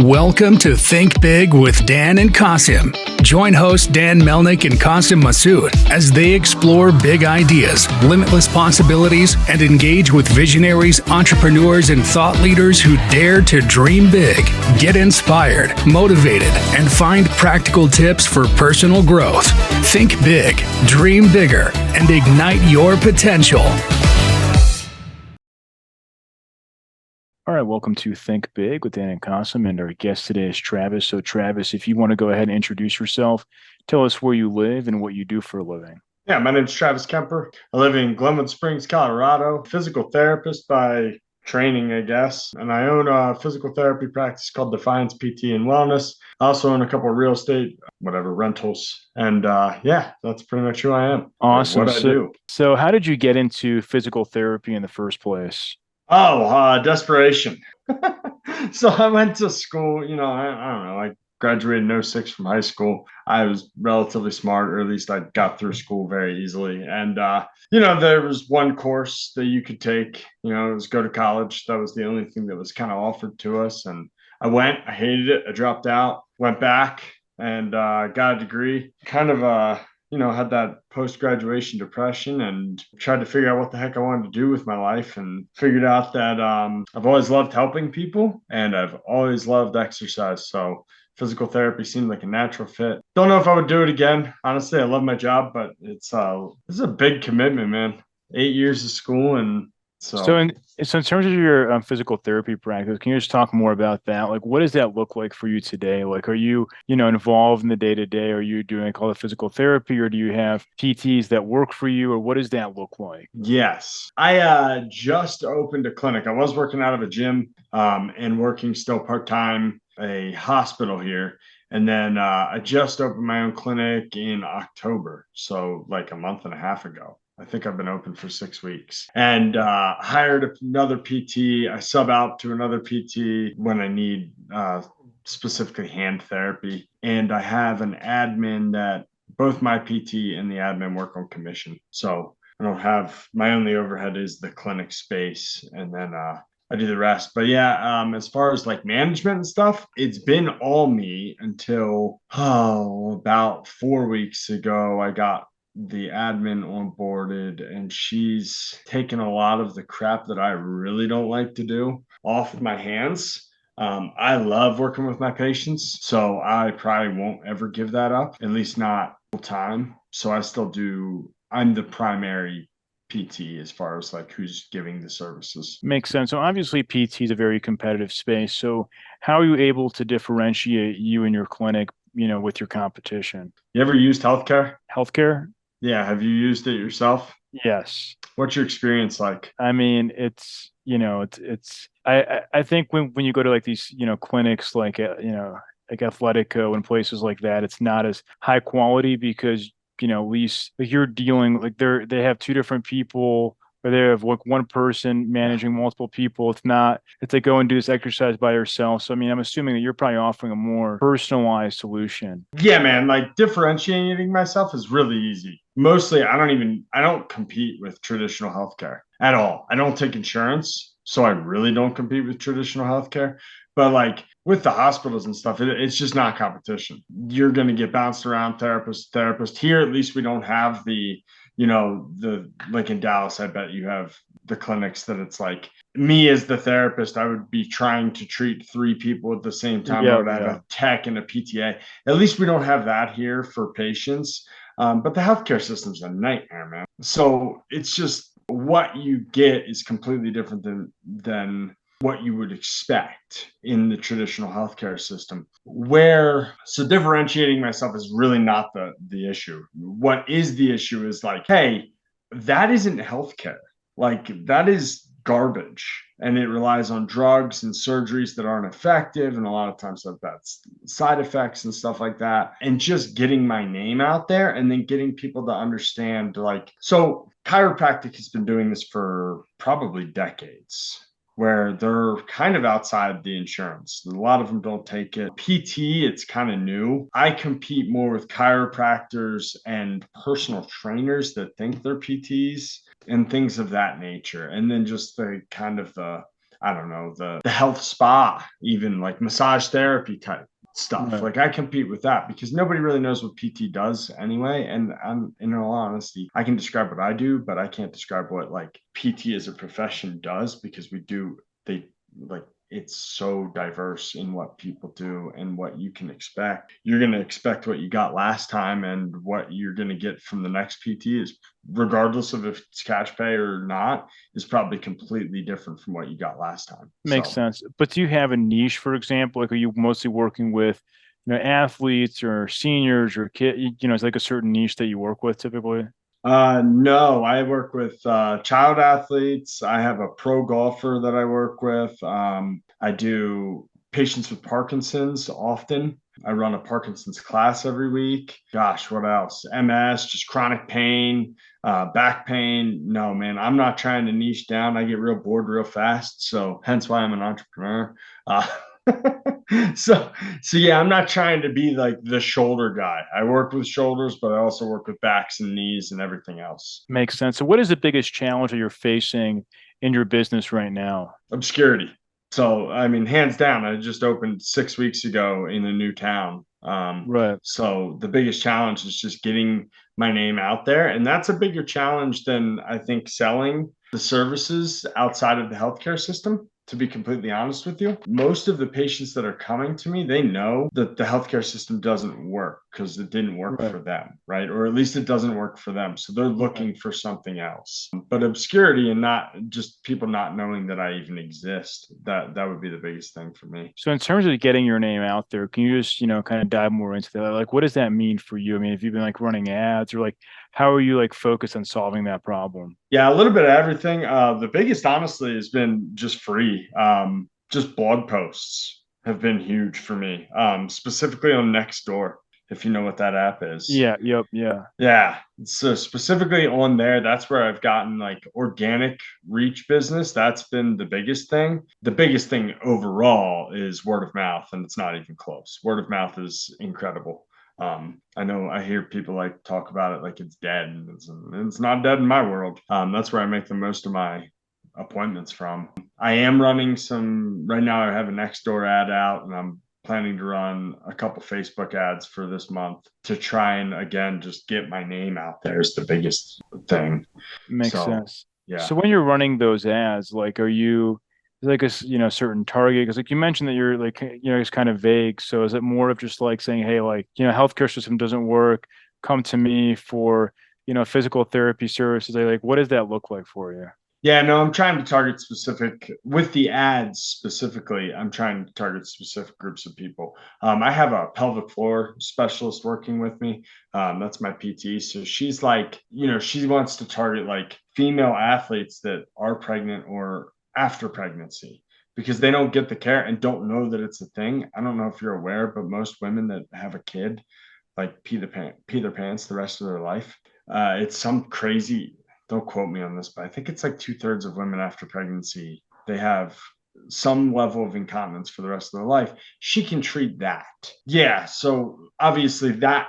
Welcome to Think Big with Dan and Qasim. Join hosts Dan Melnick and Qasim Masood as they explore big ideas, limitless possibilities, and engage with visionaries, entrepreneurs, and thought leaders who dare to dream big, get inspired, motivated, and find practical tips for personal growth. Think big, dream bigger, and ignite your potential. All right, welcome to Think Big with Dan and Qasim, and our guest today is Travis. So Travis, if you want to go ahead and introduce yourself, tell us where you live and what you do for a living. Yeah, my name's Travis Kemper. I live in Glenwood Springs, Colorado. Physical therapist by training, I guess. And I own a physical therapy practice called Defiance PT and Wellness. I also own a couple of real estate, rentals. And yeah, that's pretty much who I am. Awesome. What I do. So how did you get into physical therapy in the first place? Desperation. So I went to school, I don't know, I graduated in 06 from high school. I was relatively smart, or at least I got through school very easily. And, there was one course that you could take, it was go to college. That was the only thing that was kind of offered to us. And I went, I hated it. I dropped out, went back and got a degree, had that post-graduation depression and tried to figure out what the heck I wanted to do with my life, and figured out that I've always loved helping people and I've always loved exercise. So physical therapy seemed like a natural fit. Don't know if I would do it again. Honestly, I love my job, but it's a big commitment, man. 8 years of school. And So in terms of your physical therapy practice, can you just talk more about that? Like, what does that look like for you today? Like, are you, involved in the day-to-day? Are you doing all the physical therapy, or do you have PTs that work for you, or what does that look like? Yes. I just opened a clinic. I was working out of a gym and working still part-time a hospital here. And then I just opened my own clinic in October. So like a month and a half ago. I think I've been open for 6 weeks, and hired another PT. I sub out to another PT when I need specifically hand therapy. And I have an admin that both my PT and the admin work on commission. So I don't have, my only overhead is the clinic space, and then I do the rest. But yeah, as far as like management and stuff, it's been all me until about 4 weeks ago. I got the admin onboarded, and she's taken a lot of the crap that I really don't like to do off my hands. I love working with my patients, so I probably won't ever give that up, at least not full time. So I still do, I'm the primary PT as far as like who's giving the services. Makes sense. So obviously PT is a very competitive space. So how are you able to differentiate you and your clinic, with your competition? You ever used healthcare? Healthcare? Yeah. Have you used it yourself? Yes. What's your experience like? I mean, I think when you go to like these, clinics like, like Athletico and places like that, it's not as high quality because, at least like you're dealing like they have two different people, or they have like one person managing multiple people. It's like go and do this exercise by yourself. So, I mean, I'm assuming that you're probably offering a more personalized solution. Yeah, man, like differentiating myself is really easy. Mostly, I don't compete with traditional healthcare at all. I don't take insurance, so I really don't compete with traditional healthcare. But like with the hospitals and stuff, it's just not competition. You're going to get bounced around therapist. Here, at least we don't have like in Dallas, I bet you have the clinics that it's like me as the therapist, I would be trying to treat 3 people at the same time. I would have a tech and a PTA. At least we don't have that here for patients. But the healthcare system's a nightmare, man. So it's just what you get is completely different than what you would expect in the traditional healthcare system. So differentiating myself is really not the issue. What is the issue is like, hey, that isn't healthcare. Like that is garbage, and it relies on drugs and surgeries that aren't effective, and a lot of times that's side effects and stuff like that. And just getting my name out there, and then getting people to understand, like, so chiropractic has been doing this for probably decades, where they're kind of outside the insurance. A lot of them don't take it. PT, it's kind of new. I compete more with chiropractors and personal trainers that think they're PTs and things of that nature. And then just the kind of I don't know, the health spa, even like massage therapy type stuff. Right. Like I compete with that because nobody really knows what PT does anyway. And I'm, in all honesty, I can describe what I do, but I can't describe what like PT as a profession does because they like it's so diverse in what people do and what you can expect. You're going to expect what you got last time, and what you're going to get from the next PT is, regardless of if it's cash pay or not, is probably completely different from what you got last time. Makes So sense. But do you have a niche, for example? Like, are you mostly working with, athletes or seniors or kid? It's like a certain niche that you work with typically. no, I work with child athletes. I have a pro golfer that I work with. I do patients with Parkinson's often. I run a Parkinson's class every week. Gosh, what else? MS, just chronic pain, back pain. No, man, I'm not trying to niche down. I get real bored real fast. So hence why I'm an entrepreneur. Uh, so yeah, I'm not trying to be like the shoulder guy. I work with shoulders, but I also work with backs and knees and everything else. Makes sense. So, what is the biggest challenge that you're facing in your business right now? Obscurity. So I mean, hands down, I just opened 6 weeks ago in a new town. Right. So the biggest challenge is just getting my name out there, and that's a bigger challenge than I think selling the services outside of the healthcare system. To be completely honest with you, most of the patients that are coming to me, they know that the healthcare system doesn't work because it didn't work Right. for them, right? Or at least it doesn't work for them. So they're Right. looking for something else. But obscurity and not just people not knowing that I even exist, that would be the biggest thing for me. So, in terms of getting your name out there, can you just, kind of dive more into that? Like, what does that mean for you? I mean, have you been like running ads or like, how are you like focused on solving that problem? Yeah, a little bit of everything. The biggest, honestly, has been just free. Just blog posts have been huge for me, specifically on Nextdoor, if you know what that app is. Yeah. Yep. Yeah. Yeah, so specifically on there, that's where I've gotten like organic reach business. That's been the biggest thing. The biggest thing overall is word of mouth, and it's not even close. Word of mouth is incredible. I know I hear people like talk about it like it's dead, and it's not dead in my world. That's where I make the most of my appointments from. I am running some right now. I have a Nextdoor ad out, and I'm planning to run a couple Facebook ads for this month to try and again just get my name out there is the biggest thing. Makes So sense. yeah. So when you're running those ads, like, are you like certain target? Because like you mentioned that you're like, it's kind of vague. So is it more of just like saying, hey, like, healthcare system doesn't work, come to me for, physical therapy services. Like, what does that look like for you? Yeah, no, I'm trying to target specific with the ads specifically. I'm trying to target specific groups of people. I have a pelvic floor specialist working with me. That's my PT. So she's like, she wants to target like female athletes that are pregnant or after pregnancy because they don't get the care and don't know that it's a thing. I don't know if you're aware, but most women that have a kid like pee their pants the rest of their life. It's some crazy, don't quote me on this, but I think it's like 2/3 of women after pregnancy, they have some level of incontinence for the rest of their life. She can treat that. Yeah. So obviously that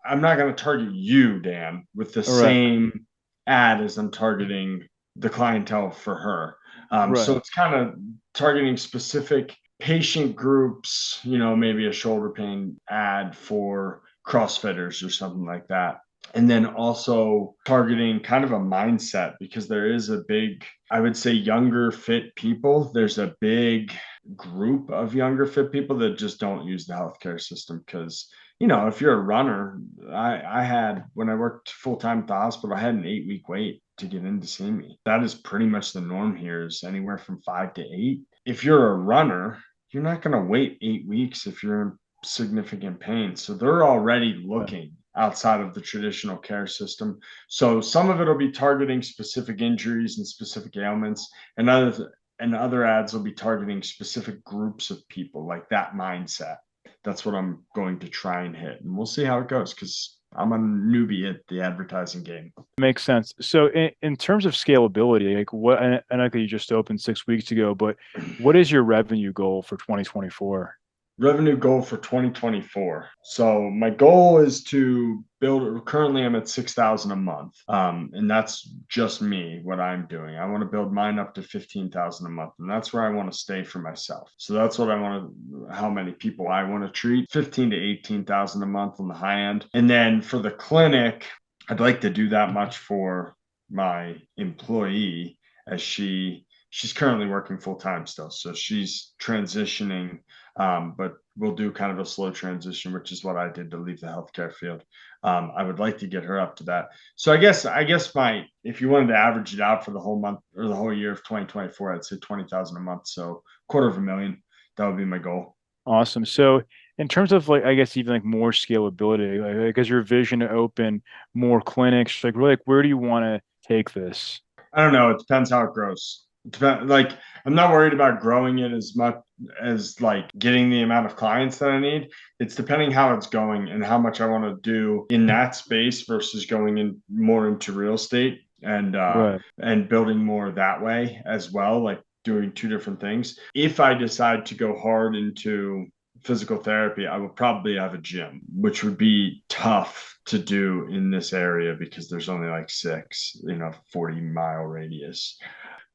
I'm not going to target you, Dan, with the All right. same ad as I'm targeting the clientele for her. Right. So it's kind of targeting specific patient groups, maybe a shoulder pain ad for CrossFitters or something like that. And then also targeting kind of a mindset because there is a big, I would say, younger fit people. There's a big group of younger fit people that just don't use the healthcare system because, if you're a runner, I had, when I worked full time at the hospital, I had an 8 week wait to get in to see me. That is pretty much the norm here, is anywhere from 5 to 8. If you're a runner, you're not going to wait 8 weeks if you're in significant pain. So they're already Right. looking outside of the traditional care system. So some of it will be targeting specific injuries and specific ailments, and other ads will be targeting specific groups of people, like that mindset. That's what I'm going to try and hit, and we'll see how it goes because I'm a newbie at the advertising game. Makes sense. So in terms of scalability, like what, and I know that you just opened 6 weeks ago, but what is your revenue goal for 2024? Revenue goal for 2024. So my goal is to build. Currently, I'm at 6,000 a month, and that's just me. What I'm doing, I want to build mine up to 15,000 a month, and that's where I want to stay for myself. So that's what I want to. How many people I want to treat? 15 to 18,000 a month on the high end, and then for the clinic, I'd like to do that much for my employee, as she's currently working full time still, so she's transitioning, but we'll do kind of a slow transition, which is what I did to leave the healthcare field. I would like to get her up to that. So I guess my, if you wanted to average it out for the whole month or the whole year of 2024, I'd say 20,000 a month. So $250,000. That would be my goal. Awesome. So in terms of like, I guess even like more scalability, like as your vision to open more clinics, like really, like where do you want to take this? I don't know. It depends how it grows. Like, I'm not worried about growing it as much as like getting the amount of clients that I need. It's depending how it's going and how much I want to do in that space versus going in more into real estate Right. and building more that way as well, like doing two different things. If I decide to go hard into physical therapy, I would probably have a gym, which would be tough to do in this area because there's only like six, 40-mile radius.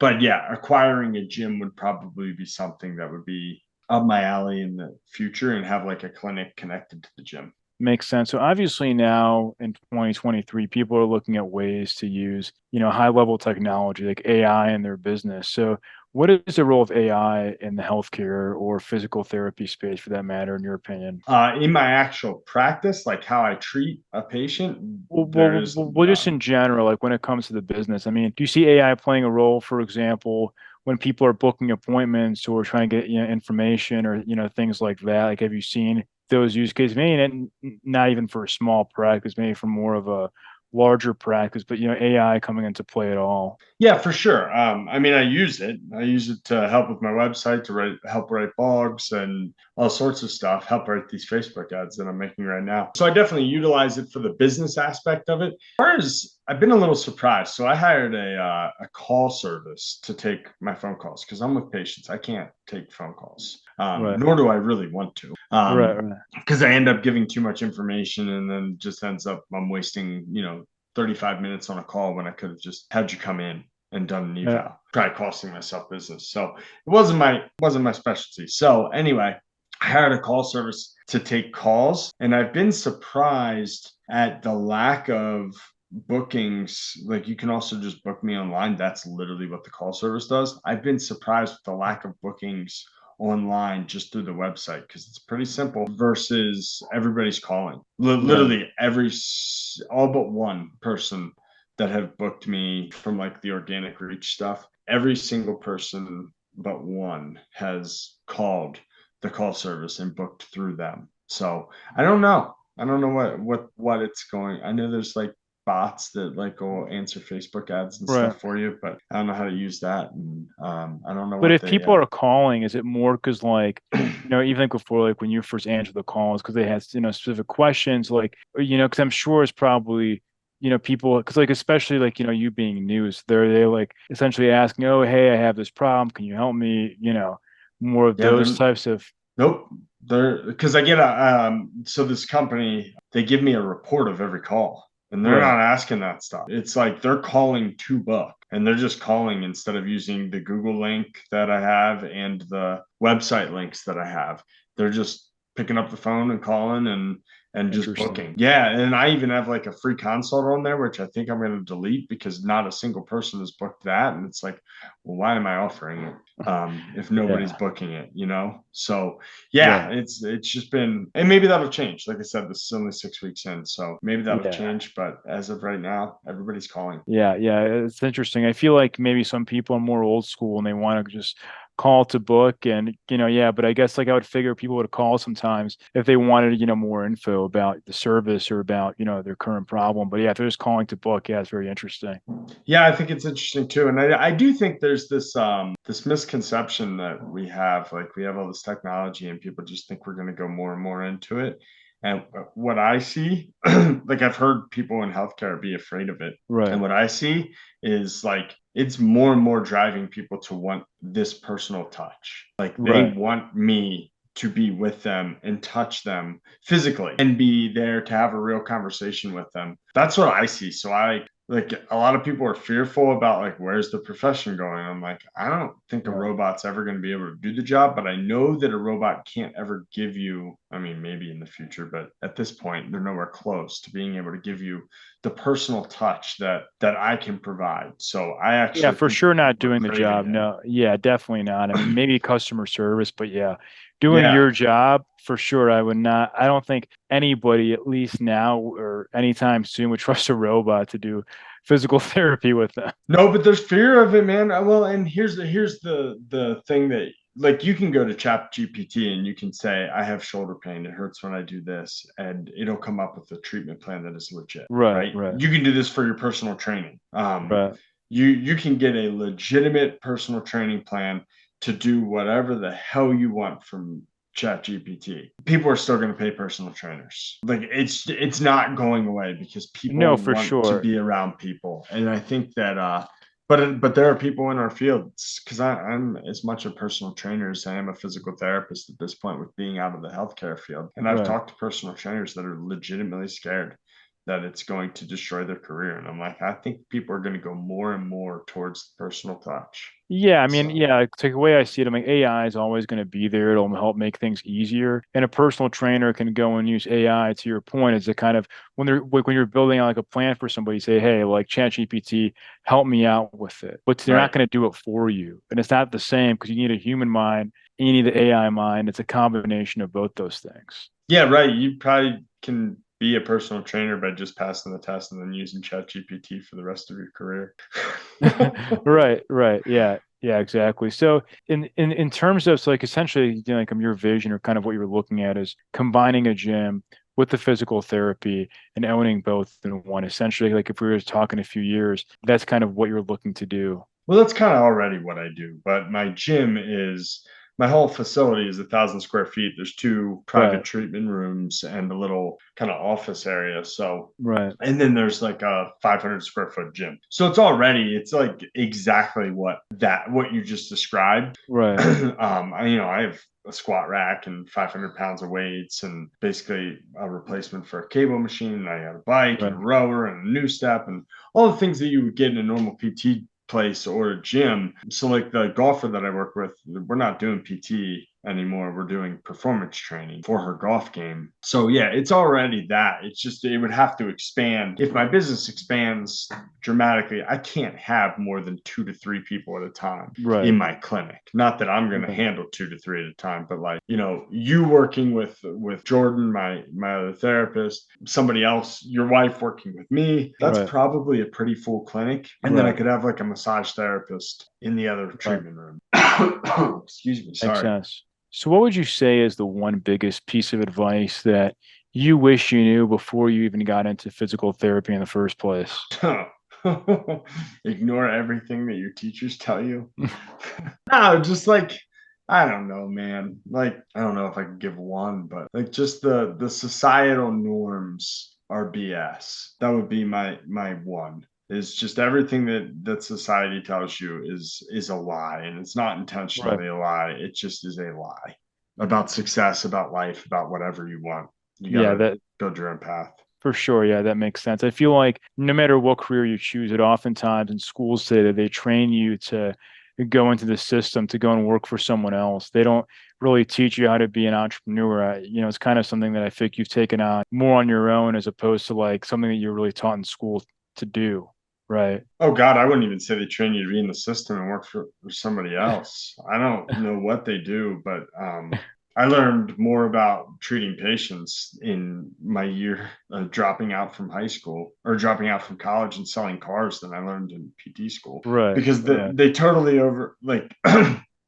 But yeah, acquiring a gym would probably be something that would be up my alley in the future, and have like a clinic connected to the gym. Makes sense. So obviously now in 2023, people are looking at ways to use, high level technology like AI in their business. So what is the role of AI in the healthcare or physical therapy space for that matter, in your opinion? In my actual practice, like how I treat a patient, Well, there is just none. in general, like when it comes to the business, I mean, do you see AI playing a role, for example, when people are booking appointments or trying to get, information or, things like that? Like, have you seen those use cases? Maybe not even for a small practice, maybe for more of a larger practice, but, AI coming into play at all. Yeah, for sure. I mean, I use it. I use it to help with my website, to help write blogs and all sorts of stuff, help write these Facebook ads that I'm making right now. So I definitely utilize it for the business aspect of it. As far as, I've been a little surprised. So I hired a call service to take my phone calls because I'm with patients. I can't take phone calls, Right. nor do I really want to. Right. Right. Because I end up giving too much information, and then just ends up I'm wasting, 35 minutes on a call when I could have just had you come in and done an Yeah. eval, probably costing myself business. So it wasn't my specialty. So anyway, I hired a call service to take calls, and I've been surprised at the lack of bookings. Like, you can also just book me online. That's literally what the call service does. I've been surprised with the lack of bookings online just through the website, because it's pretty simple versus everybody's calling. Right. Literally all but one person that have booked me from like the organic reach stuff, every single person but one has called the call service and booked through them. So I don't know what it's going. I know there's like bots that like go answer Facebook ads and Right. stuff for you, but I don't know how to use that, and I don't know But what if they people are calling, is it more because like, even like before, like when you first answer the calls, because they had, specific questions, like, because I'm sure it's probably, people, because like, especially like, you being new, so they like essentially asking, oh, hey, I have this problem. Can you help me? More of yeah, those they're types of, nope. They're because I get so this company, they give me a report of every call, and they're right. not asking that stuff. It's like they're calling to book, and they're just calling instead of using the Google link that I have and the website links that I have. They're just picking up the phone and calling, and just Interesting. booking. Yeah, and I even have like a free consult on there, which I think I'm going to delete because not a single person has booked that, and it's like, well, why am I offering it if nobody's Yeah. booking it? So yeah, Right. it's just been, and maybe that'll change. Like I said, this is only 6 weeks in, so maybe that'll Yeah. change. But as of right now, everybody's calling. Yeah, yeah, it's interesting. I feel like maybe some people are more old school and they want to just call to book and yeah, but I guess like I would figure people would call sometimes if they wanted, more info about the service or about, their current problem. But yeah, if they're just calling to book, yeah, it's very interesting. Yeah, I think it's interesting too, and I do think there's this misconception that we have, like we have all this technology, and people just think we're going to go more and more into it. And what I see, like I've heard people in healthcare be afraid of it, Right. and what I see is like it's more and more driving people to want this personal touch. Like they Right. want me to be with them and touch them physically and be there to have a real conversation with them. That's what I see. So I like a lot of people are fearful about like, where's the profession going? I'm like, I don't think a robot's ever going to be able to do the job, but I know that a robot can't ever give you, I mean, maybe in the future, but at this point, they're nowhere close to being able to give you the personal touch that I can provide. So I actually, Yeah, for sure not we're doing the craving job. it. No, yeah, definitely not. I mean, maybe customer service, but yeah, doing Yeah. your job for sure. I would not, I don't think anybody, at least now or anytime soon, would trust a robot to do physical therapy with them. No, but there's fear of it, man. Well, and here's the thing that like you can go to Chat GPT and you can say, I have shoulder pain. It hurts when I do this, and it'll come up with a treatment plan that is legit, Right, right? right, You can do this for your personal training. right. You can get a legitimate personal training plan to do whatever the hell you want from Chat GPT. People are still going to pay personal trainers. Like it's not going away because No, people for want to sure. be around people. And I think that but there are people in our fields because I'm as much a personal trainer as I am a physical therapist at this point with being out of the healthcare field. And I've Right. talked to personal trainers that are legitimately scared that it's going to destroy their career. And I'm like, I think people are going to go more and more towards personal touch. Yeah, I mean, So, yeah, like the way I see it, I mean, AI is always going to be there. It'll help make things easier. And a personal trainer can go and use AI to your point is to kind of when you're building like a plan for somebody, say, hey, like ChatGPT, help me out with it. But they're not right. going to do it for you. And it's not the same because you need a human mind and you need the AI mind. It's a combination of both those things. Yeah, right. You probably can be a personal trainer by just passing the test and then using ChatGPT for the rest of your career. Right, right. Yeah, yeah, exactly. So in terms of so like essentially like your vision or kind of what you're looking at is combining a gym with the physical therapy and owning both in one. Essentially, like if we were talking a few years, that's kind of what you're looking to do. Well, that's kind of already what I do, but my whole facility is 1,000 square feet. There's two private Right, treatment rooms and a little kind of office area. So, right, and then there's like a 500 square foot gym. So it's like exactly what you just described. right, I have a squat rack and 500 pounds of weights and basically a replacement for a cable machine. And I got a bike and a right. rower and a new step and all the things that you would get in a normal PT place or a gym. So like the golfer that I work with, we're not doing PT anymore. We're doing performance training for her golf game. So yeah, it's already that. It's just it would have to expand. If my business expands dramatically, I can't have more than 2 to 3 people at a time in Right. my clinic. Not that I'm going to Right. handle 2 to 3 at a time, but like, you working with Jordan, my other therapist, somebody else, your wife working with me, that's Right. probably a pretty full clinic. And then I Right. could have like a massage therapist in the other Right. treatment room. Excuse me, Makes sorry. sense. So what would you say is the one biggest piece of advice that you wish you knew before you even got into physical therapy in the first place? Ignore everything that your teachers tell you. No, just like I don't know, man. Like I don't know if I can give one, but like just the societal norms are BS. That would be my one. Is just everything that society tells you is a lie, and it's not Right. intentionally a lie. It just is a lie about success, about life, about whatever you want. You Yeah, gotta that build your own path. for sure. Yeah, that makes sense. I feel like no matter what career you choose, it oftentimes in schools say that they train you to go into the system to go and work for someone else. They don't really teach you how to be an entrepreneur. It's kind of something that I think you've taken on more on your own as opposed to like something that you're really taught in school to do. Right. Oh God, I wouldn't even say they train you to be in the system and work for somebody else. I don't know what they do, but I learned more about treating patients in my year dropping out from high school or dropping out from college and selling cars than I learned in PT school Right. because Right. they totally over like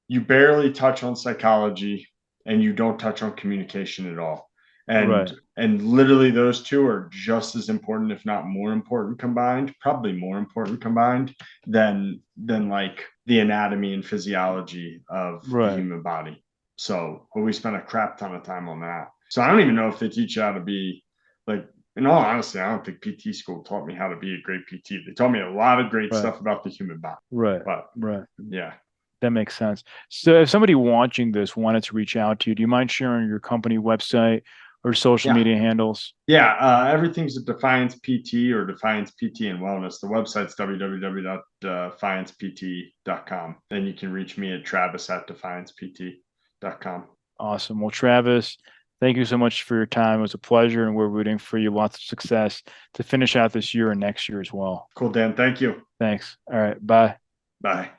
you barely touch on psychology and you don't touch on communication at all. And Right. and literally those two are just as important, if not more important combined, probably more important combined than like the anatomy and physiology of the Right. human body. So but we spent a crap ton of time on that. So I don't even know if they teach you how to be like in all honesty, I don't think PT school taught me how to be a great PT. They taught me a lot of great Right. stuff about the human body. Right. But Right. yeah. That makes sense. So if somebody watching this wanted to reach out to you, do you mind sharing your company website or social Yeah. media handles? Yeah, everything's at Defiance PT or Defiance PT and Wellness. The website's www.defiancept.com. Then you can reach me at travis@defiancept.com. Awesome. Well, Travis, thank you so much for your time. It was a pleasure, and we're rooting for you lots of success to finish out this year and next year as well. Cool, Dan. Thank you. Thanks. All right. Bye. Bye.